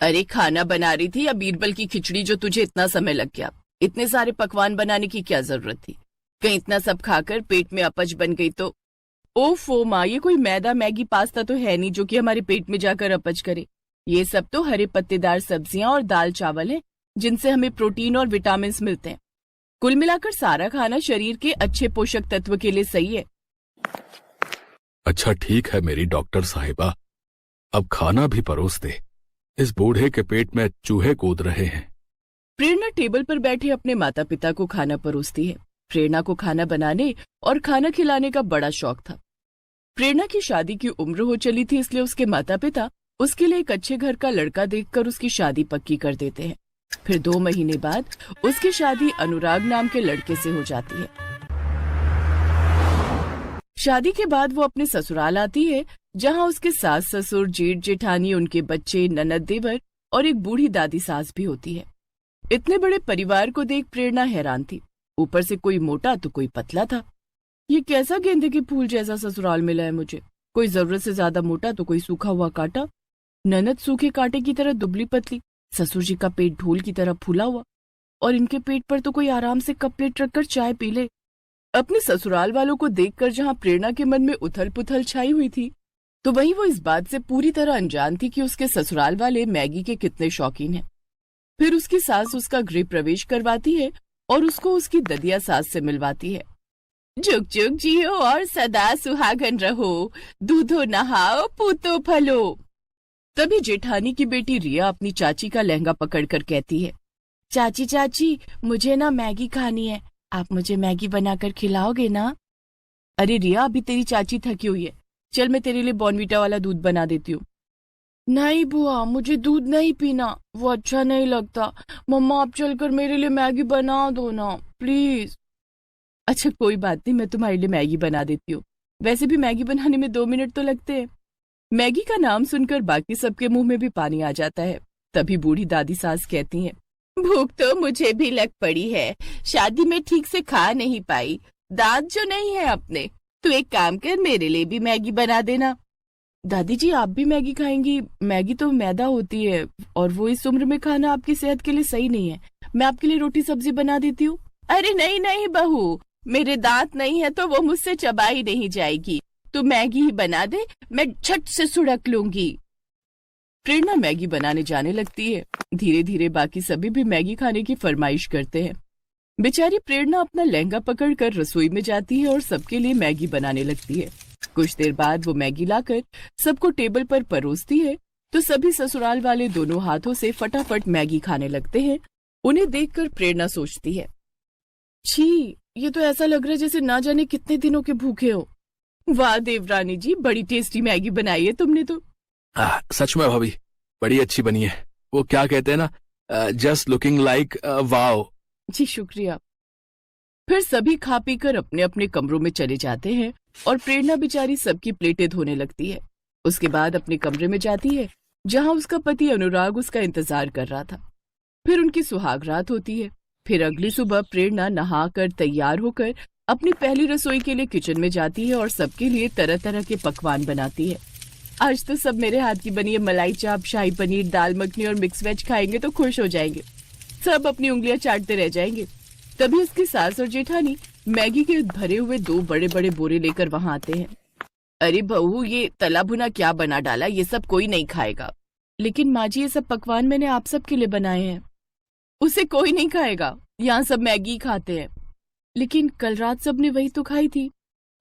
अरे खाना बना रही थी या बीरबल की खिचड़ी जो तुझे इतना समय लग गया। इतने सारे पकवान बनाने की क्या जरूरत थी। कहीं इतना सब खाकर पेट में अपच बन गई तो। ओफो माँ, ये कोई मैदा मैगी पास्ता तो है नहीं जो कि हमारे पेट में जाकर अपच करे। ये सब तो हरे पत्तेदार सब्जियां और दाल चावल हैं जिनसे हमें प्रोटीन और विटामिन मिलते हैं। कुल मिलाकर सारा खाना शरीर के अच्छे पोषक तत्व के लिए सही है। अच्छा ठीक है मेरी डॉक्टर साहिबा, अब खाना भी परोस दे। इस बूढ़े के पेट में चूहे कूद रहे हैं। प्रेरणा टेबल पर बैठे अपने माता पिता को खाना परोसती है। प्रेरणा को खाना बनाने और खाना खिलाने का बड़ा शौक था। प्रेरणा की शादी की उम्र हो चली थी, इसलिए उसके माता पिता उसके लिए एक अच्छे घर का लड़का देखकर उसकी शादी पक्की कर देते हैं। फिर 2 महीने बाद उसकी शादी अनुराग नाम के लड़के से हो जाती है। शादी के बाद वो अपने ससुराल आती है, जहां उसके सास ससुर, जेठ जेठानी, उनके बच्चे, ननद देवर और एक बूढ़ी दादी सास भी होती है। इतने बड़े परिवार को देख प्रेरणा हैरान थी। ऊपर से कोई मोटा तो कोई पतला था। ये कैसा गेंदे के फूल जैसा ससुराल मिला है मुझे। कोई जरूरत से ज्यादा मोटा तो कोई सूखा हुआ कांटा। ननद सूखे कांटे की तरह दुबली पतली, ससुर जी का पेट ढोल की तरह फूला हुआ, और इनके पेट पर तो कोई आराम से कप प्लेट रखकर चाय पी ले। अपने ससुराल वालों को देखकर जहां प्रेरणा के मन में उथल पुथल छाई हुई थी, तो वहीं वो इस बात से पूरी तरह अनजान थी कि उसके ससुराल वाले मैगी के कितने शौकीन हैं। फिर उसकी सास उसका गृह प्रवेश करवाती है और उसको उसकी ददिया सास से मिलवाती है। जुग जुग जियो और सदा सुहागन रहो, दूधो नहाओ पूतो फलो। तभी जेठानी की बेटी रिया अपनी चाची का लहंगा पकड़कर कहती है, चाची चाची मुझे ना मैगी खानी है, आप मुझे मैगी बनाकर खिलाओगे ना? अरे रिया, अभी तेरी चाची थकी हुई है, चल मैं तेरे लिए बॉर्नवीटा वाला दूध बना देती हूँ। नहीं बुआ, मुझे दूध नहीं पीना, वो अच्छा नहीं लगता। मम्मा आप चलकर मेरे लिए मैगी बना दो ना प्लीज। अच्छा कोई बात नहीं, मैं तुम्हारे लिए मैगी बना देती हूँ। वैसे भी मैगी बनाने में 2 मिनट तो लगते हैं। मैगी का नाम सुनकर बाकी सबके मुंह में भी पानी आ जाता है। तभी बूढ़ी दादी सास कहती हैं, भूख तो मुझे भी लग पड़ी है, शादी में ठीक से खा नहीं पाई, दांत जो नहीं है अपने, तो एक काम कर मेरे लिए भी मैगी बना देना। दादी जी आप भी मैगी खाएंगी? मैगी तो मैदा होती है और वो इस उम्र में खाना आपकी सेहत के लिए सही नहीं है। मैं आपके लिए रोटी सब्जी बना देती हूँ। अरे नहीं नहीं बहू, मेरे दांत नहीं है तो वो मुझसे चबाई नहीं जाएगी, तो मैगी ही बना दे, मैं झट से सुड़क लूंगी। प्रेरणा मैगी बनाने जाने लगती है। धीरे धीरे बाकी सभी भी मैगी खाने की फरमाइश करते हैं। बेचारी प्रेरणा अपना लहंगा पकड़कर रसोई में जाती है और सबके लिए मैगी बनाने लगती है। कुछ देर बाद वो मैगी लाकर सबको टेबल पर परोसती है, तो सभी ससुराल वाले दोनों हाथों से फटाफट मैगी खाने लगते हैं। उन्हें देखकर प्रेरणा सोचती है, छी, ये तो ऐसा लग रहा है जैसे ना जाने कितने दिनों के भूखे हो। वाह देवरानी जी, बड़ी टेस्टी मैगी बनाई है तुमने तो। सच में भाभी, बड़ी अच्छी बनी है। वो क्या कहते हैं ना, जस्ट लुकिंग लाइक वाओ। जी शुक्रिया। फिर सभी खा पी कर अपने अपने कमरों में चले जाते हैं और प्रेरणा बेचारी सबकी प्लेटें धोने लगती है। उसके बाद अपने कमरे में जाती है, जहां उसका पति अनुराग उसका इंतजार कर रहा था। फिर उनकी सुहाग रात होती है। फिर अगली सुबह प्रेरणा नहाकर तैयार होकर अपनी पहली रसोई के लिए किचन में जाती है और सबके लिए तरह तरह के पकवान बनाती है। आज तो सब मेरे हाथ की बनी है मलाई चाप, शाही पनीर, दाल मखनी और मिक्स वेज खाएंगे तो खुश हो जाएंगे। सब अपनी उंगलियां चाटते रह जाएंगे। तभी उसकी सास और जेठानी मैगी के भरे हुए 2 बड़े बड़े बोरे लेकर वहां आते हैं। अरे बहू, ये तला भुना क्या बना डाला, ये सब कोई नहीं खाएगा। लेकिन माँ जी, ये सब पकवान मैंने आप सबके लिए बनाए हैं। उसे कोई नहीं खाएगा, यहाँ सब मैगी खाते हैं। लेकिन कल रात सबने वही तो खाई थी।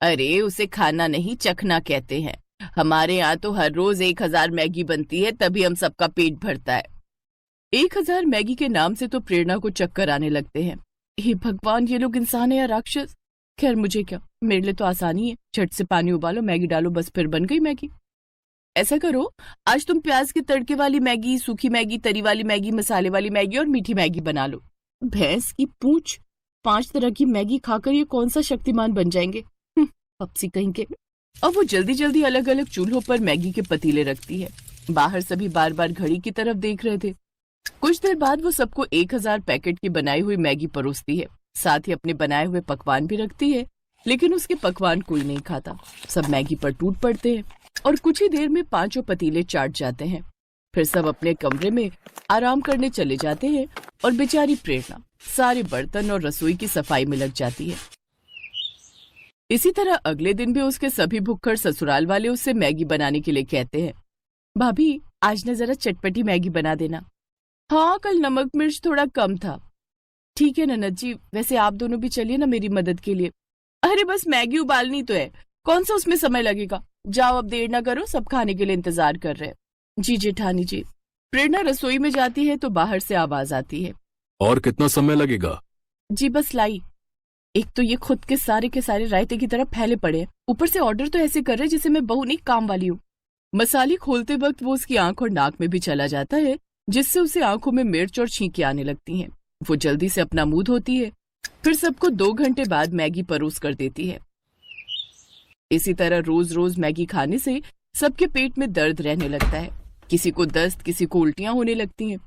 अरे उसे खाना नहीं, चखना कहते हैं। हमारे यहाँ तो हर रोज 1000 मैगी बनती है, तभी हम सबका पेट भरता है। 1000 मैगी के नाम से तो प्रेरणा को चक्कर आने लगते हैं। हे भगवान, ये लोग इंसान है या राक्षस? खैर मुझे क्या, मेरे लिए तो आसानी है, झट से पानी उबालो, मैगी डालो, बस फिर बन गई मैगी। ऐसा करो, आज तुम प्याज के तड़के वाली मैगी, सूखी मैगी, तरी वाली मैगी, मसाले वाली मैगी और मीठी मैगी बना लो। भैंस की पूंछ, 5 तरह की मैगी खाकर ये कौन सा शक्तिमान बन जाएंगे, पपसी कहीं के। अब वो जल्दी जल्दी अलग अलग चूल्हों पर मैगी के पतीले रखती है। बाहर सभी बार बार घड़ी की तरफ देख रहे थे। कुछ देर बाद वो सबको 1000 पैकेट की बनाई हुई मैगी परोसती है। साथ ही अपने बनाए हुए पकवान भी रखती है, लेकिन उसके पकवान कोई नहीं खाता। सब मैगी पर टूट पड़ते हैं और कुछ ही देर में 5 पतीले चाट जाते हैं। फिर सब अपने कमरे में आराम करने चले जाते हैं और बेचारी प्रेरणा सारे बर्तन और रसोई की सफाई में लग जाती है। इसी तरह अगले दिन भी उसके सभी भुक्खड़ ससुराल वाले उससे मैगी बनाने के लिए कहते हैं। भाभी, आज न जरा चटपटी मैगी बना देना। हाँ, कल नमक मिर्च थोड़ा कम था। ठीक है ननद जी, वैसे आप दोनों भी चलिए ना मेरी मदद के लिए। अरे बस मैगी उबालनी तो है, कौन सा उसमें समय लगेगा। जाओ अब देर ना करो, सब खाने के लिए इंतजार कर रहे हैं। जी जेठानी जी। प्रेरणा रसोई में जाती है तो बाहर से आवाज आती है। और कितना समय लगेगा? जी बस लाई। एक तो ये खुद के सारे रायते की तरह फैले पड़े हैं, ऊपर से ऑर्डर तो ऐसे कर रहे जैसे मैं बहू नहीं काम वाली हूँ। मसाले खोलते वक्त वो उसकी आंख और नाक में भी चला जाता है, जिससे उसे आंखों में मिर्च और छींकें आने लगती हैं। वो जल्दी से अपना मुंह धोती है, फिर सबको 2 घंटे बाद मैगी परोस कर देती है। इसी तरह रोज रोज मैगी खाने से सबके पेट में दर्द रहने लगता है। किसी को दस्त, किसी को उल्टियां होने लगती हैं।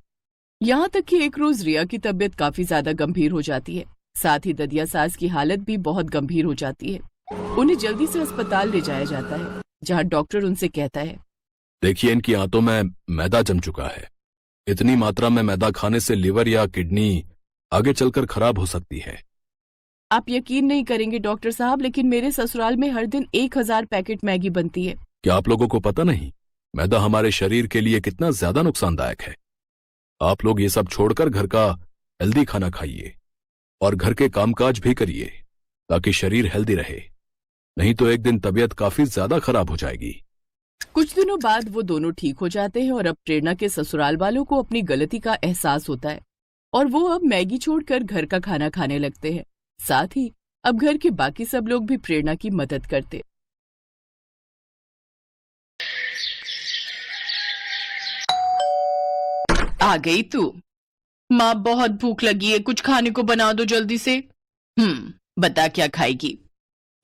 यहाँ तक कि एक रोज रिया की तबीयत काफी ज्यादा गंभीर हो जाती है। साथ ही ददिया सास की हालत भी बहुत गंभीर हो जाती है। उन्हें जल्दी से अस्पताल ले जाया जाता है, जहाँ डॉक्टर उनसे कहता है, देखिए इनकी आंतों में मैदा जम चुका है। इतनी मात्रा में मैदा खाने से लिवर या किडनी आगे चलकर खराब हो सकती है। आप यकीन नहीं करेंगे डॉक्टर साहब, लेकिन मेरे ससुराल में हर दिन 1000 पैकेट मैगी बनती है। क्या आप लोगों को पता नहीं मैदा हमारे शरीर के लिए कितना ज्यादा नुकसानदायक है? आप लोग ये सब छोड़कर घर का हेल्दी खाना खाइए और घर के कामकाज भी करिए ताकि शरीर हेल्दी रहे, नहीं तो एक दिन तबीयत काफी ज्यादा खराब हो जाएगी। कुछ दिनों बाद वो दोनों ठीक हो जाते हैं और अब प्रेरणा के ससुराल वालों को अपनी गलती का एहसास होता है और वो अब मैगी छोड़कर घर का खाना खाने लगते हैं। साथ ही अब घर के बाकी सब लोग भी प्रेरणा की मदद करते। आ गई तू? माँ बहुत भूख लगी है, कुछ खाने को बना दो जल्दी से। बता क्या खाएगी?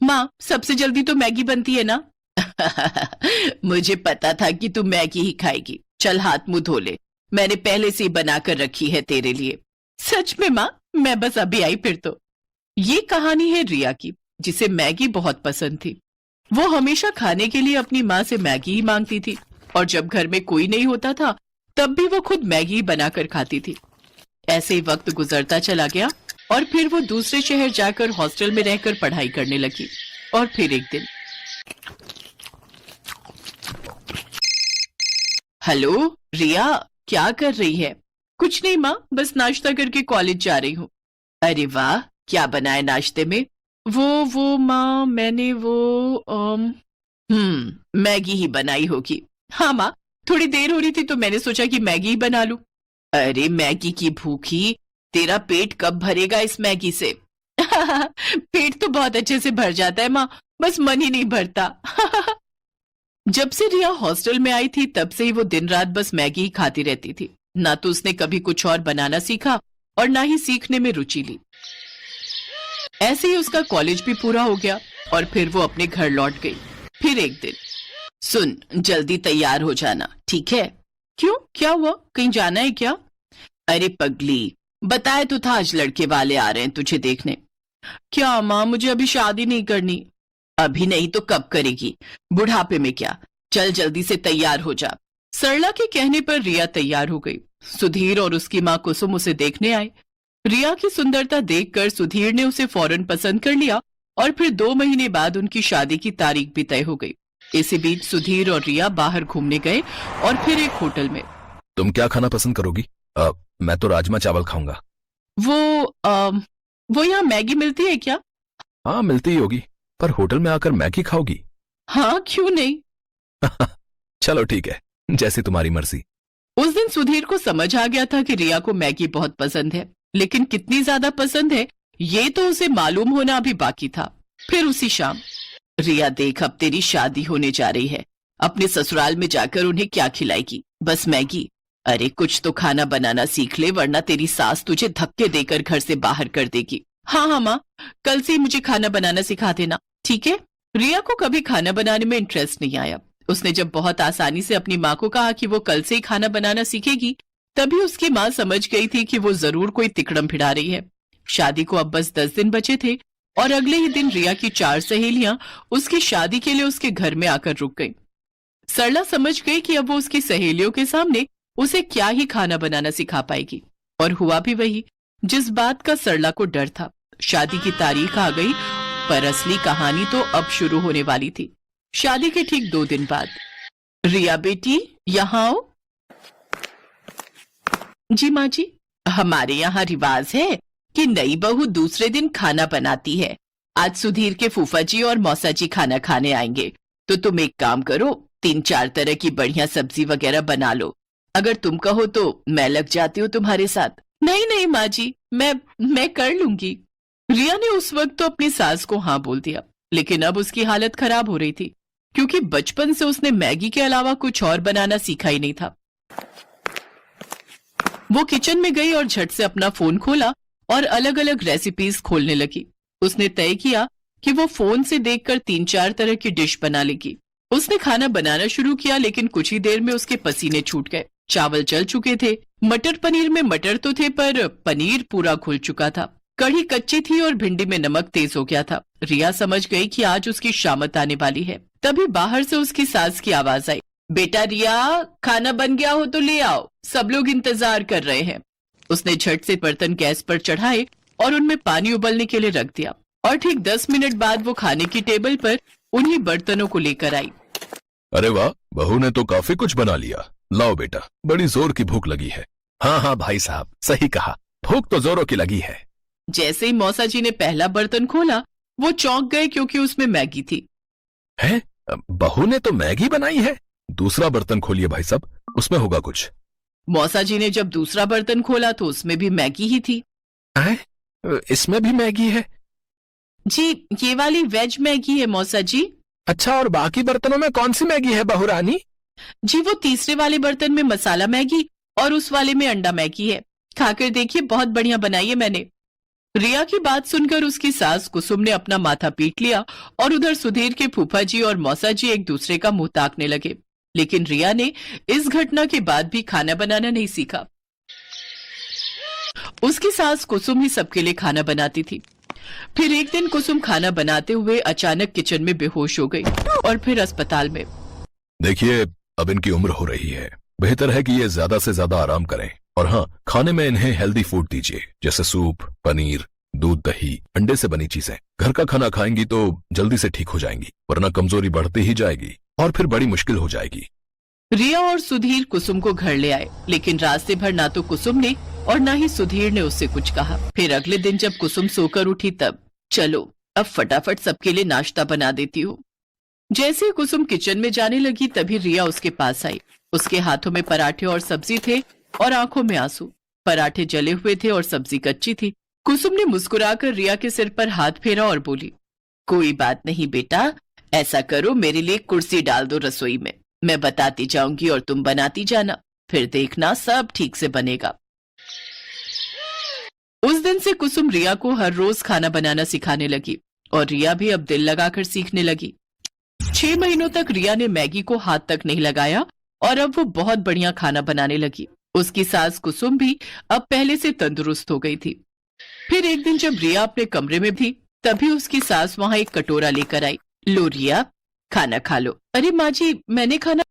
माँ सबसे जल्दी तो मैगी बनती है ना। मुझे पता था कि तू मैगी ही खाएगी। चल हाथ मुंह धो ले, मैंने पहले से ही बना कर रखी है तेरे लिए। सच में माँ, मैं बस अभी आई फिर तो। ये कहानी है रिया की, जिसे मैगी बहुत पसंद थी। वो हमेशा खाने के लिए अपनी माँ से मैगी ही मांगती थी और जब घर में कोई नहीं होता था तब भी वो खुद मैगी बनाकर खाती थी। ऐसे ही वक्त गुजरता चला गया और फिर वो दूसरे शहर जाकर हॉस्टल में रहकर पढ़ाई करने लगी। और फिर एक दिन, हेलो रिया, क्या कर रही है? कुछ नहीं माँ, बस नाश्ता करके कॉलेज जा रही हूँ। अरे वाह, क्या बनाए नाश्ते में? वो माँ, मैंने मैगी ही बनाई होगी। हाँ माँ, थोड़ी देर हो रही थी तो मैंने सोचा कि मैगी ही बना लूं। अरे मैगी की भूखी, तेरा पेट कब भरेगा इस मैगी से? पेट तो बहुत अच्छे से भर जाता है माँ, बस मन ही नहीं भरता। जब से रिया हॉस्टल में आई थी तब से ही वो दिन रात बस मैगी ही खाती रहती थी। ना तो उसने कभी कुछ और बनाना सीखा और ना ही सीखने में रुचि ली। ऐसे ही उसका कॉलेज भी पूरा हो गया और फिर वो अपने घर लौट गई। फिर एक दिन, सुन जल्दी तैयार हो जाना, ठीक है? क्यों, क्या हुआ? कहीं जाना है क्या? अरे पगली, बताया तो था आज लड़के वाले आ रहे हैं तुझे देखने। क्या माँ, मुझे अभी शादी नहीं करनी। अभी नहीं तो कब करेगी? बुढ़ापे में क्या? चल जल्दी से तैयार हो जा। सरला के कहने पर रिया तैयार हो गई। सुधीर और उसकी माँ कुसुम उसे देखने आए। रिया की सुंदरता देखकर सुधीर ने उसे फौरन पसंद कर लिया और फिर 2 महीने बाद उनकी शादी की तारीख भी तय हो गई। इसी बीच सुधीर और रिया बाहर घूमने गए और फिर एक होटल में। तुम क्या खाना पसंद करोगी? मैं तो राजमा चावल खाऊंगा। वो यहाँ मैगी मिलती है क्या? हाँ मिलती ही होगी, पर होटल में आकर मैगी खाओगी? हाँ, क्यों नहीं। चलो ठीक है, जैसी तुम्हारी मर्जी। उस दिन सुधीर को समझ आ गया था कि रिया को मैगी बहुत पसंद है, लेकिन कितनी ज्यादा पसंद है ये तो उसे मालूम होना अभी बाकी था। फिर उसी शाम, रिया देख, अब तेरी शादी होने जा रही है, अपने ससुराल में जाकर उन्हें क्या खिलाएगी? बस मैगी? अरे कुछ तो खाना बनाना सीख ले, वरना तेरी सास तुझे धक्के देकर घर से बाहर कर देगी। हाँ माँ, कल से ही मुझे खाना बनाना सिखा देना, ठीक है? रिया को कभी खाना बनाने में इंटरेस्ट नहीं आया। उसने जब बहुत आसानी से अपनी माँ को कहा कि वो कल से ही खाना बनाना सीखेगी, तभी उसकी माँ समझ गई थी कि वो जरूर कोई तिकड़म भिड़ा रही है। शादी को अब बस 10 दिन बचे थे और अगले ही दिन रिया की 4 सहेलियां उसकी शादी के लिए उसके घर में आकर रुक गईं। सरला समझ गई कि अब वो उसकी सहेलियों के सामने उसे क्या ही खाना बनाना सिखा पाएगी। और हुआ भी वही जिस बात का सरला को डर था। शादी की तारीख आ गई, पर असली कहानी तो अब शुरू होने वाली थी। शादी के ठीक 2 दिन बाद। रिया बेटी, यहाँ आओ। जी माँ जी। हमारे यहाँ रिवाज है कि नई बहू दूसरे दिन खाना बनाती है। आज सुधीर के फूफा जी और मौसा जी खाना खाने आएंगे, तो तुम एक काम करो, 3-4 तरह की बढ़िया सब्जी वगैरह बना लो। अगर तुम कहो तो मैं लग जाती हूँ तुम्हारे साथ। नहीं नहीं माँ जी, मैं कर लूंगी। रिया ने उस वक्त तो अपनी सास को हाँ बोल दिया, लेकिन अब उसकी हालत खराब हो रही थी, क्योंकि बचपन से उसने मैगी के अलावा कुछ और बनाना सीखा ही नहीं था। वो किचन में गई और झट से अपना फोन खोला और अलग अलग रेसिपीज खोलने लगी। उसने तय किया कि वो फोन से देखकर 3-4 तरह की डिश बना लेगी। उसने खाना बनाना शुरू किया, लेकिन कुछ ही देर में उसके पसीने छूट गए। चावल जल चुके थे, मटर पनीर में मटर तो थे पर पनीर पूरा घुल चुका था। कढ़ी कच्ची थी और भिंडी में नमक तेज हो गया था। रिया समझ गई कि आज उसकी शामत आने वाली है। तभी बाहर से उसकी सास की आवाज आई, बेटा रिया, खाना बन गया हो तो ले आओ, सब लोग इंतजार कर रहे हैं। उसने झट से बर्तन गैस पर चढ़ाए और उनमें पानी उबलने के लिए रख दिया, और ठीक 10 मिनट बाद वो खाने की टेबल पर उन्हीं बर्तनों को लेकर आई। अरे वाह, बहू ने तो काफी कुछ बना लिया। लाओ बेटा, बड़ी जोर की भूख लगी है। हाँ हाँ भाई साहब, सही कहा, भूख तो जोरों की लगी है। जैसे ही मौसा जी ने पहला बर्तन खोला, वो चौंक गए, क्योंकि उसमें मैगी थी। हैं? बहू ने तो मैगी बनाई है? दूसरा बर्तन खोलिए भाई साहब, उसमें होगा कुछ। मौसा जी ने जब दूसरा बर्तन खोला तो उसमें भी मैगी ही थी। इसमें भी मैगी है? जी, ये वाली वेज मैगी है मौसा जी। अच्छा, और बाकी बर्तनों में कौन सी मैगी है बहू रानी? जी, वो तीसरे वाले बर्तन में मसाला मैगी और उस वाले में अंडा मैगी है। खाकर देखिए, बहुत बढ़िया बनाई है मैंने। रिया की बात सुनकर उसकी सास कुसुम ने अपना माथा पीट लिया, और उधर सुधीर के फूफा जी और मौसा जी एक दूसरे का मुंह ताकने लगे। लेकिन रिया ने इस घटना के बाद भी खाना बनाना नहीं सीखा। उसकी सास कुसुम ही सबके लिए खाना बनाती थी। फिर एक दिन कुसुम खाना बनाते हुए अचानक किचन में बेहोश हो गई और फिर अस्पताल में। देखिए, अब इनकी उम्र हो रही है, बेहतर है कि ये ज्यादा से ज्यादा आराम करें। और हाँ, खाने में इन्हें हेल्दी फूड दीजिए, जैसे सूप, पनीर, दूध, दही, अंडे से बनी चीजें। घर का खाना खाएंगी तो जल्दी से ठीक हो जाएंगी, वरना कमजोरी बढ़ती ही जाएगी और फिर बड़ी मुश्किल हो जाएगी। रिया और सुधीर कुसुम को घर ले आए, लेकिन रास्ते भर ना तो कुसुम ने और ना ही सुधीर ने उससे कुछ कहा। फिर अगले दिन जब कुसुम सोकर उठी तब, चलो अब फटाफट सबके लिए नाश्ता बना देती हूँ। जैसे ही कुसुम किचन में जाने लगी, तभी रिया उसके पास आई। उसके हाथों में पराठे और सब्जी थे और आंखों में आंसू। पराठे जले हुए थे और सब्जी कच्ची थी। कुसुम ने मुस्कुराकर रिया के सिर पर हाथ फेरा और बोली, कोई बात नहीं बेटा, ऐसा करो, मेरे लिए कुर्सी डाल दो रसोई में, मैं बताती जाऊंगी और तुम बनाती जाना, फिर देखना सब ठीक से बनेगा। उस दिन से कुसुम रिया को हर रोज खाना बनाना सिखाने लगी, और रिया भी अब दिल लगाकर सीखने लगी। 6 महीनों तक रिया ने मैगी को हाथ तक नहीं लगाया, और अब वो बहुत बढ़िया खाना बनाने लगी। उसकी सास कुसुम भी अब पहले से तंदुरुस्त हो गई थी। फिर एक दिन जब रिया अपने कमरे में थी, तभी उसकी सास वहां एक कटोरा लेकर आई। लो रिया, खाना खा लो। अरे माँ जी, मैंने खाना